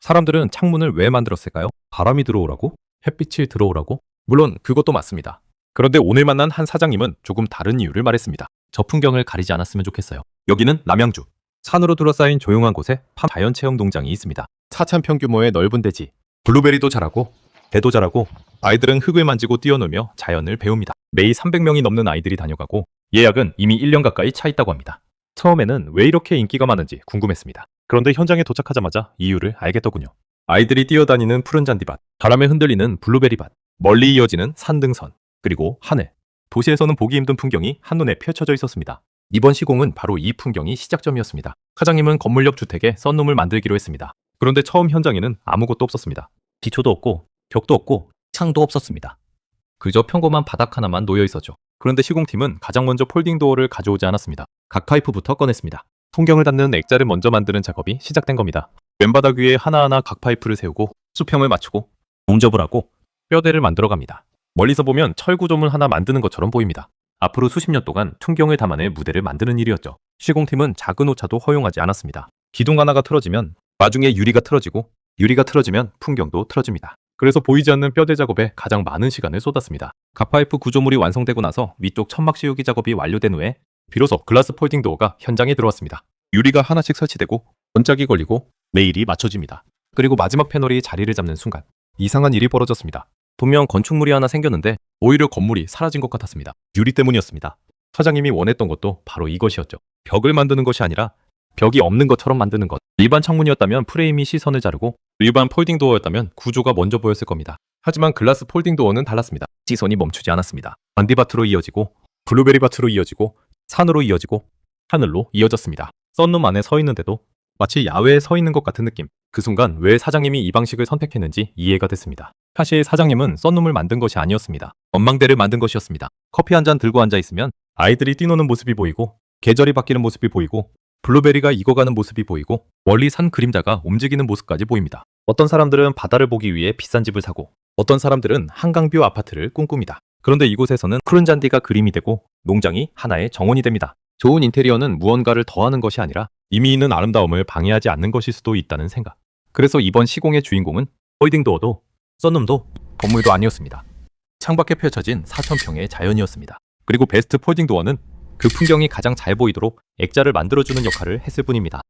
사람들은 창문을 왜 만들었을까요? 바람이 들어오라고? 햇빛이 들어오라고? 물론 그것도 맞습니다. 그런데 오늘 만난 한 사장님은 조금 다른 이유를 말했습니다. 저 풍경을 가리지 않았으면 좋겠어요. 여기는 남양주. 산으로 둘러싸인 조용한 곳에 자연체험 농장이 있습니다. 4,000평 규모의 넓은 대지. 블루베리도 자라고 배도 자라고 아이들은 흙을 만지고 뛰어놀며 자연을 배웁니다. 매일 300명이 넘는 아이들이 다녀가고 예약은 이미 1년 가까이 차 있다고 합니다. 처음에는 왜 이렇게 인기가 많은지 궁금했습니다. 그런데 현장에 도착하자마자 이유를 알겠더군요. 아이들이 뛰어다니는 푸른 잔디밭, 바람에 흔들리는 블루베리밭, 멀리 이어지는 산등선, 그리고 하늘. 도시에서는 보기 힘든 풍경이 한눈에 펼쳐져 있었습니다. 이번 시공은 바로 이 풍경이 시작점이었습니다. 사장님은 건물역 주택에 썬룸을 만들기로 했습니다. 그런데 처음 현장에는 아무것도 없었습니다. 기초도 없고 벽도 없고 창도 없었습니다. 그저 평범한 바닥 하나만 놓여 있었죠. 그런데 시공팀은 가장 먼저 폴딩 도어를 가져오지 않았습니다. 각 파이프부터 꺼냈습니다. 통경을 닫는 액자를 먼저 만드는 작업이 시작된 겁니다. 맨바닥 위에 하나하나 각 파이프를 세우고 수평을 맞추고 용접을 하고 뼈대를 만들어갑니다. 멀리서 보면 철구조물 하나 만드는 것처럼 보입니다. 앞으로 수십 년 동안 풍경을 담아낼 무대를 만드는 일이었죠. 시공팀은 작은 오차도 허용하지 않았습니다. 기둥 하나가 틀어지면 나중에 유리가 틀어지고 유리가 틀어지면 풍경도 틀어집니다. 그래서 보이지 않는 뼈대 작업에 가장 많은 시간을 쏟았습니다. 갓파이프 구조물이 완성되고 나서 위쪽 천막 씌우기 작업이 완료된 후에 비로소 글라스 폴딩 도어가 현장에 들어왔습니다. 유리가 하나씩 설치되고 번짝이 걸리고 레일이 맞춰집니다. 그리고 마지막 패널이 자리를 잡는 순간 이상한 일이 벌어졌습니다. 분명 건축물이 하나 생겼는데 오히려 건물이 사라진 것 같았습니다. 유리 때문이었습니다. 사장님이 원했던 것도 바로 이것이었죠. 벽을 만드는 것이 아니라 벽이 없는 것처럼 만드는 것. 일반 창문이었다면 프레임이 시선을 자르고 일반 폴딩 도어였다면 구조가 먼저 보였을 겁니다. 하지만 글라스 폴딩 도어는 달랐습니다. 시선이 멈추지 않았습니다. 잔디밭으로 이어지고 블루베리밭으로 이어지고 산으로 이어지고 하늘로 이어졌습니다. 썬룸 안에 서 있는데도 마치 야외에 서 있는 것 같은 느낌. 그 순간 왜 사장님이 이 방식을 선택했는지 이해가 됐습니다. 사실 사장님은 썬룸을 만든 것이 아니었습니다. 전망대를 만든 것이었습니다. 커피 한 잔 들고 앉아 있으면 아이들이 뛰노는 모습이 보이고 계절이 바뀌는 모습이 보이고 블루베리가 익어가는 모습이 보이고 멀리 산 그림자가 움직이는 모습까지 보입니다. 어떤 사람들은 바다를 보기 위해 비싼 집을 사고 어떤 사람들은 한강뷰 아파트를 꿈꿉니다. 그런데 이곳에서는 푸른 잔디가 그림이 되고 농장이 하나의 정원이 됩니다. 좋은 인테리어는 무언가를 더하는 것이 아니라 이미 있는 아름다움을 방해하지 않는 것일 수도 있다는 생각. 그래서 이번 시공의 주인공은 폴딩 도어도 썬룸도 건물도 아니었습니다. 창밖에 펼쳐진 4,000평의 자연이었습니다. 그리고 베스트 폴딩 도어는 그 풍경이 가장 잘 보이도록 액자를 만들어주는 역할을 했을 뿐입니다.